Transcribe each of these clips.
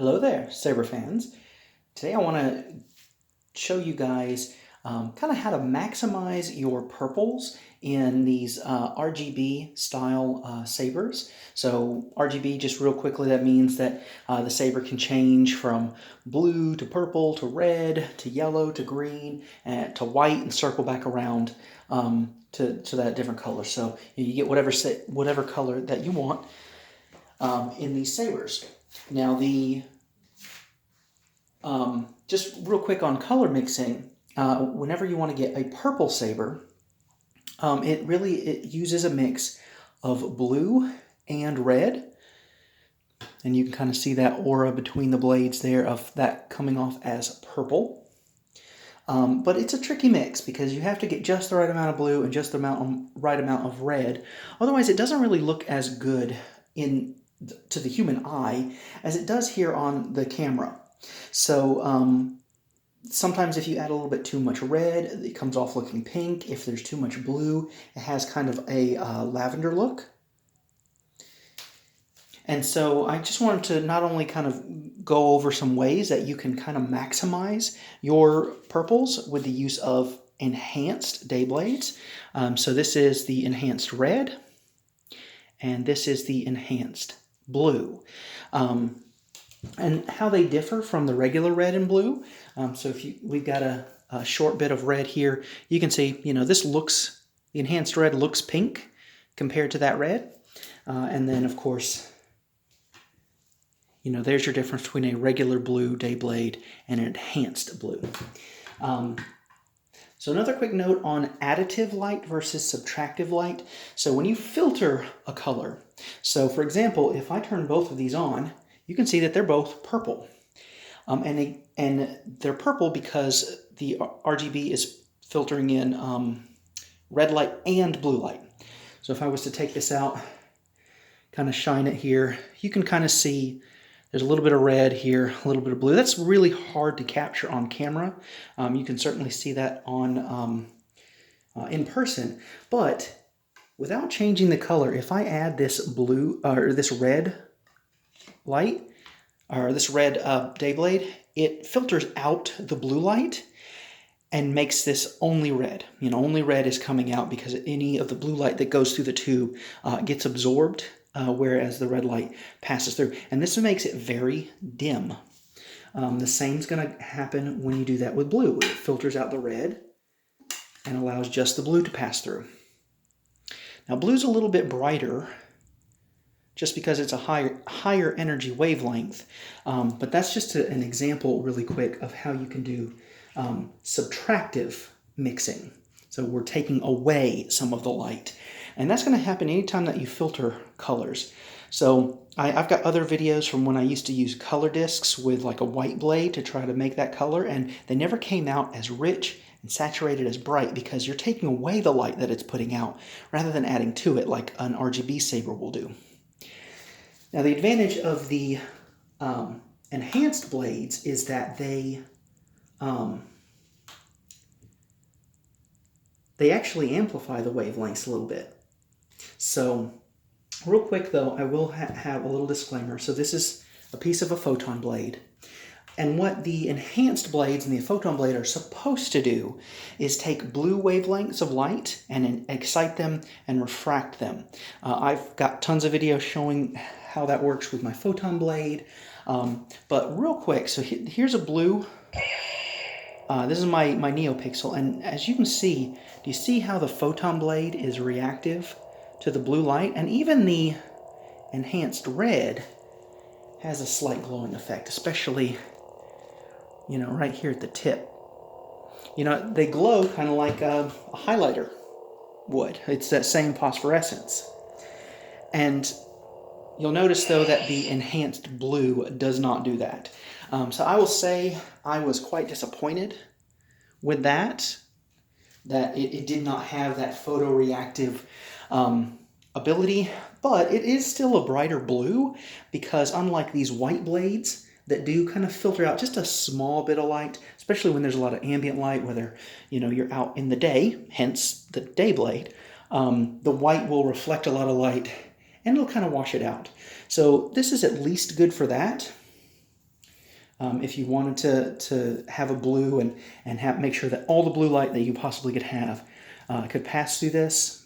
Hello there, Saber fans. Today I want to show you guys kind of how to maximize your purples in these RGB style sabers. So RGB, just real quickly, that means that the saber can change from blue to purple to red to yellow to green to white and circle back around to that different color. So you get whatever color that you want in these sabers. Now just real quick on color mixing, whenever you want to get a purple saber, it uses a mix of blue and red. And you can kind of see that aura between the blades there of that coming off as purple. But it's a tricky mix because you have to get just the right amount of blue and just the right amount of red. Otherwise, it doesn't really look as good to the human eye as it does here on the camera. So sometimes if you add a little bit too much red, it comes off looking pink. If there's too much blue, it has kind of a lavender look. And so I just wanted to not only kind of go over some ways that you can kind of maximize your purples with the use of enhanced day blades. So this is the enhanced red, and this is the enhanced blue. And how they differ from the regular red and blue. So we've got a short bit of red here. You can see, the enhanced red looks pink compared to that red. And then, of course, there's your difference between a regular blue day blade and an enhanced blue. So another quick note on additive light versus subtractive light. So when you filter a color, so for example, if I turn both of these on, you can see that they're both purple. And they're purple because the RGB is filtering in red light and blue light. So if I was to take this out, kind of shine it here, you can kind of see there's a little bit of red here, a little bit of blue. That's really hard to capture on camera. You can certainly see that on in person. But without changing the color, if I add this blue or this red light, or this red day blade, it filters out the blue light and makes this only red. Only red is coming out because any of the blue light that goes through the tube gets absorbed, whereas the red light passes through. And this makes it very dim. The same's going to happen when you do that with blue. It filters out the red and allows just the blue to pass through. Now blue's a little bit brighter, just because it's a higher energy wavelength. But that's just an example really quick of how you can do subtractive mixing. So we're taking away some of the light. And that's going to happen anytime that you filter colors. So I've got other videos from when I used to use color discs with like a white blade to try to make that color, and they never came out as rich and saturated as bright because you're taking away the light that it's putting out rather than adding to it like an RGB saber will do. Now, the advantage of the enhanced blades is that they actually amplify the wavelengths a little bit. So, real quick though, I will have a little disclaimer. So this is a piece of a photon blade. And what the enhanced blades and the photon blade are supposed to do is take blue wavelengths of light and excite them and refract them. I've got tons of videos showing how that works with my photon blade. But real quick, so here's a blue. This is my NeoPixel, and as you can see, do you see how the photon blade is reactive to the blue light? And even the enhanced red has a slight glowing effect, especially, right here at the tip. They glow kind of like a highlighter would. It's that same phosphorescence. And you'll notice, though, that the enhanced blue does not do that. So I will say I was quite disappointed with that it did not have that photoreactive ability, but it is still a brighter blue because unlike these white blades that do kind of filter out just a small bit of light, especially when there's a lot of ambient light, whether you're out in the day, hence the day blade, the white will reflect a lot of light and it'll kind of wash it out. So this is at least good for that. if you wanted to have a blue and make sure that all the blue light that you possibly could have could pass through this.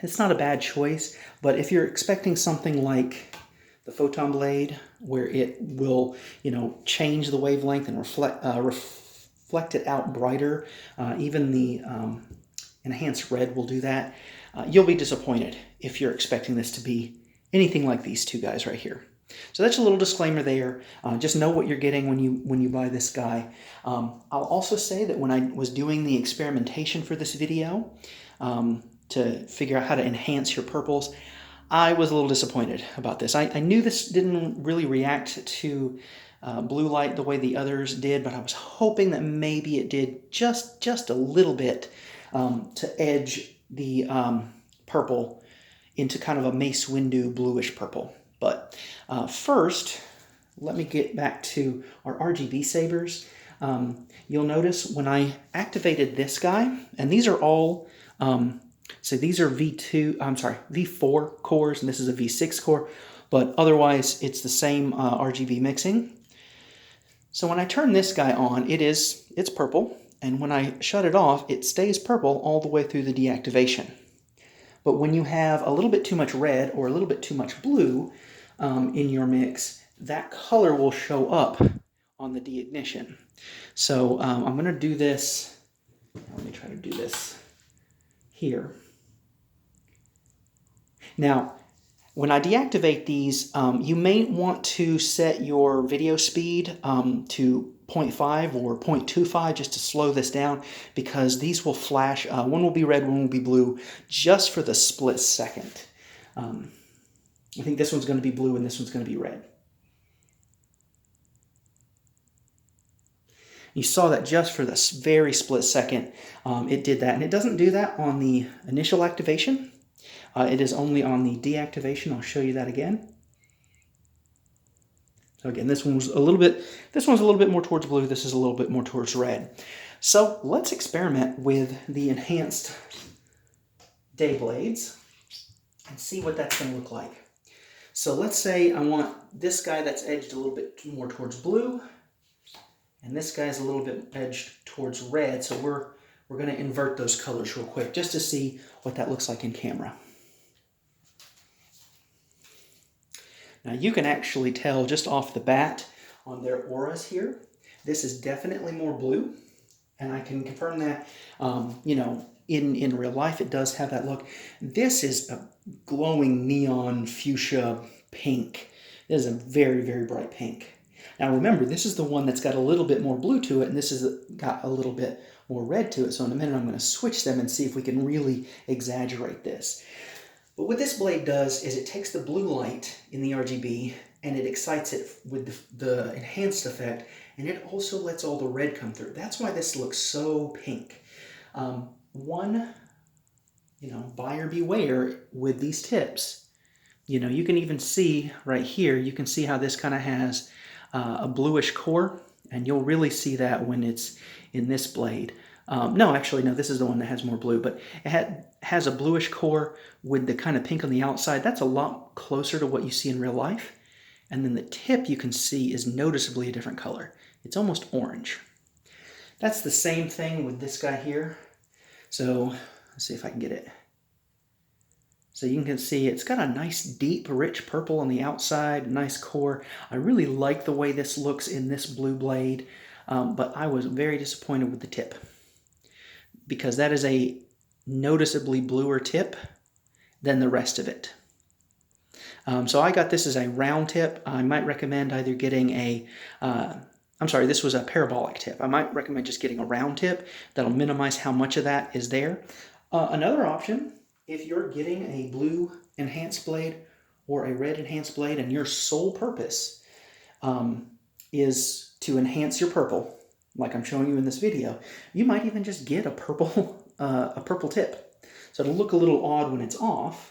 It's not a bad choice, but if you're expecting something like the Photon blade, where it will, change the wavelength and reflect it out brighter, even the enhanced red will do that, you'll be disappointed if you're expecting this to be anything like these two guys right here. So that's a little disclaimer there. Just know what you're getting when you buy this guy. I'll also say that when I was doing the experimentation for this video to figure out how to enhance your purples, I was a little disappointed about this. I knew this didn't really react to blue light the way the others did, but I was hoping that maybe it did just a little bit to edge the purple into kind of a Mace Windu bluish purple. But first, let me get back to our RGB sabers. You'll notice when I activated this guy, and these are all, so these are V4 cores, and this is a V6 core, but otherwise it's the same RGB mixing. So when I turn this guy on, it's purple, and when I shut it off, it stays purple all the way through the deactivation. But when you have a little bit too much red or a little bit too much blue in your mix, that color will show up on the deignition. So I'm going to do this. Let me try to do this here. Now, when I deactivate these, you may want to set your video speed to 0.5 or 0.25 just to slow this down, because these will flash. One will be red, one will be blue, just for the split second. I think this one's going to be blue and this one's going to be red. You saw that just for this very split second, it did that. And it doesn't do that on the initial activation. It is only on the deactivation. I'll show you that again. So again, this one's a little bit more towards blue. This is a little bit more towards red. So let's experiment with the enhanced day blades and see what that's going to look like. So let's say I want this guy that's edged a little bit more towards blue, and this guy's a little bit edged towards red. So we're going to invert those colors real quick just to see what that looks like in camera. Now you can actually tell just off the bat on their auras here, this is definitely more blue, and I can confirm that, in real life it does have that look. This is a glowing neon fuchsia pink. This is a very, very bright pink. Now remember, this is the one that's got a little bit more blue to it, and this has got a little bit more red to it. So in a minute I'm going to switch them and see if we can really exaggerate this. But what this blade does is it takes the blue light in the RGB and it excites it with the enhanced effect, and it also lets all the red come through. That's why this looks so pink. Buyer beware with these tips. You can even see right here, you can see how this kind of has a bluish core, and you'll really see that when it's in this blade. No, this is the one that has more blue, but it has a bluish core with the kind of pink on the outside. That's a lot closer to what you see in real life. And then the tip you can see is noticeably a different color. It's almost orange. That's the same thing with this guy here. So let's see if I can get it. So you can see it's got a nice deep rich purple on the outside, nice core. I really like the way this looks in this blue blade, but I was very disappointed with the tip, because that is a noticeably bluer tip than the rest of it. So I got this as a round tip. I might recommend either getting this was a parabolic tip. I might recommend just getting a round tip. That'll minimize how much of that is there. Another option, if you're getting a blue enhanced blade or a red enhanced blade and your sole purpose is to enhance your purple, like I'm showing you in this video, you might even just get a purple tip. So it'll look a little odd when it's off,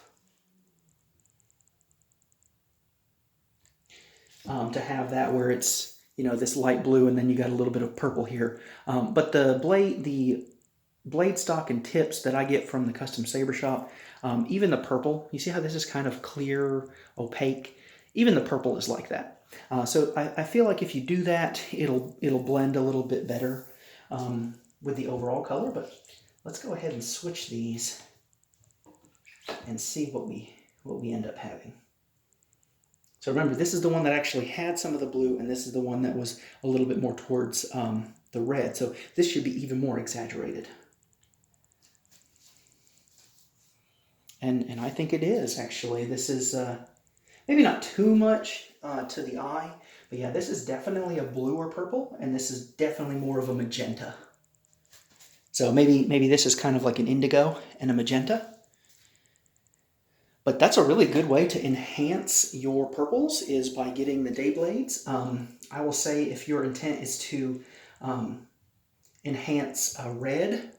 to have that where it's, this light blue and then you got a little bit of purple here. But the blade stock and tips that I get from the custom saber shop, even the purple, you see how this is kind of clear, opaque? Even the purple is like that. So I feel like if you do that, it'll blend a little bit better with the overall color. But let's go ahead and switch these and see what we end up having. So remember, this is the one that actually had some of the blue, and this is the one that was a little bit more towards the red. So this should be even more exaggerated. And I think it is, actually. This is maybe not too much to the eye, but yeah, this is definitely a blue or purple, and this is definitely more of a magenta. So maybe this is kind of like an indigo and a magenta. But that's a really good way to enhance your purples, is by getting the day blades. I will say, if your intent is to enhance a red,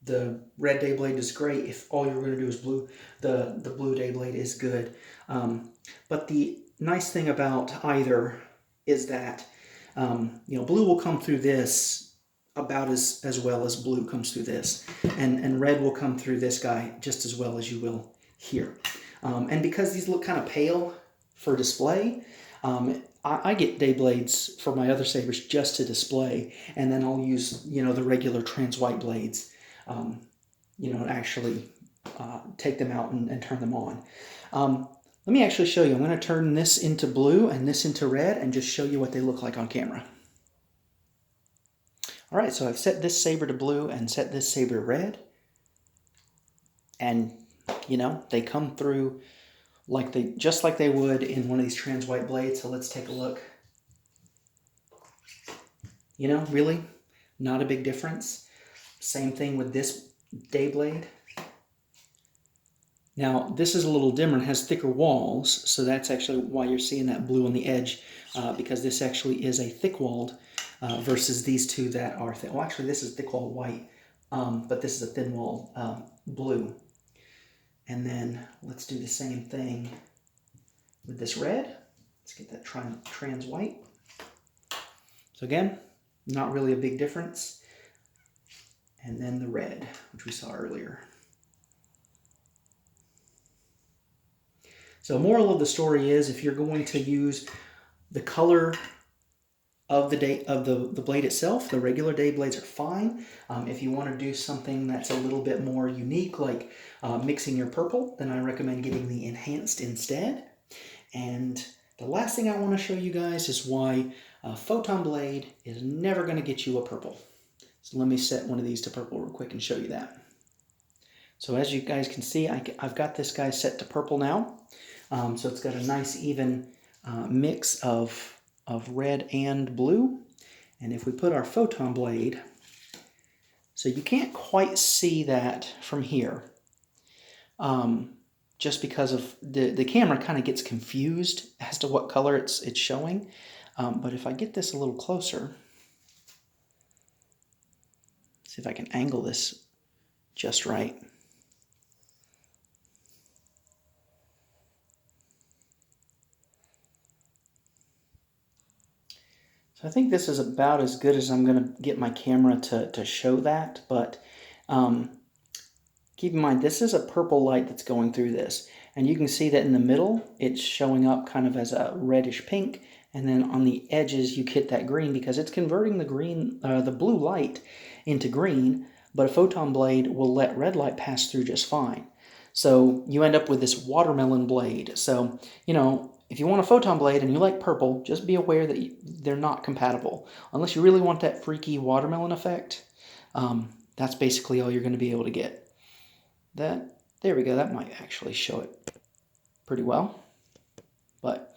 the red day blade is great. If all you're going to do is blue, the blue day blade is good. But the nice thing about either is that blue will come through this about as well as blue comes through this, and red will come through this guy just as well as you will here. And because these look kind of pale for display, I get day blades for my other sabers just to display, and then I'll use the regular trans white blades and actually take them out and turn them on. Let me actually show you. I'm going to turn this into blue and this into red and just show you what they look like on camera. All right, so I've set this saber to blue and set this saber to red. And, they come through just like they would in one of these trans white blades. So let's take a look. Really not a big difference. Same thing with this day blade. Now, this is a little dimmer and has thicker walls, so that's actually why you're seeing that blue on the edge, because this actually is a thick-walled versus these two that are thin. Well, actually, this is thick-walled white, but this is a thin-walled blue. And then let's do the same thing with this red. Let's get that trans white. So again, not really a big difference. And then the red, which we saw earlier. So moral of the story is, if you're going to use the color of the blade itself, the regular day blades are fine. If you want to do something that's a little bit more unique, like mixing your purple, then I recommend getting the enhanced instead. And the last thing I want to show you guys is why a Photon blade is never going to get you a purple. So let me set one of these to purple real quick and show you that. So as you guys can see, I've got this guy set to purple now. So it's got a nice even mix of red and blue. And if we put our Photon blade, so you can't quite see that from here, just because of the camera kind of gets confused as to what color it's showing. But if I get this a little closer, see if I can angle this just right. So I think this is about as good as I'm going to get my camera to show that, but keep in mind, this is a purple light that's going through this, and you can see that in the middle, it's showing up kind of as a reddish pink, and then on the edges, you get that green because it's converting the blue light into green, but a Photon blade will let red light pass through just fine. So you end up with this watermelon blade. So, if you want a Photon blade and you like purple, just be aware that they're not compatible. Unless you really want that freaky watermelon effect, that's basically all you're going to be able to get. There we go. That might actually show it pretty well. But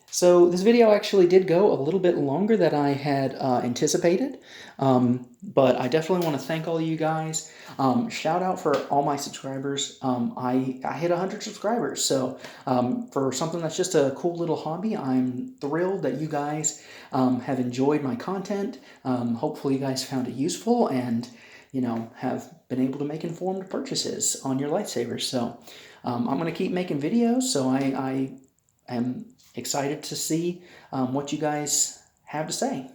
so this video actually did go a little bit longer than I had anticipated, but I definitely want to thank all of you guys. Shout out for all my subscribers. I hit 100 subscribers, so for something that's just a cool little hobby, I'm thrilled that you guys have enjoyed my content. Hopefully you guys found it useful and have been able to make informed purchases on your lightsabers. So I'm going to keep making videos, so I am excited to see what you guys have to say.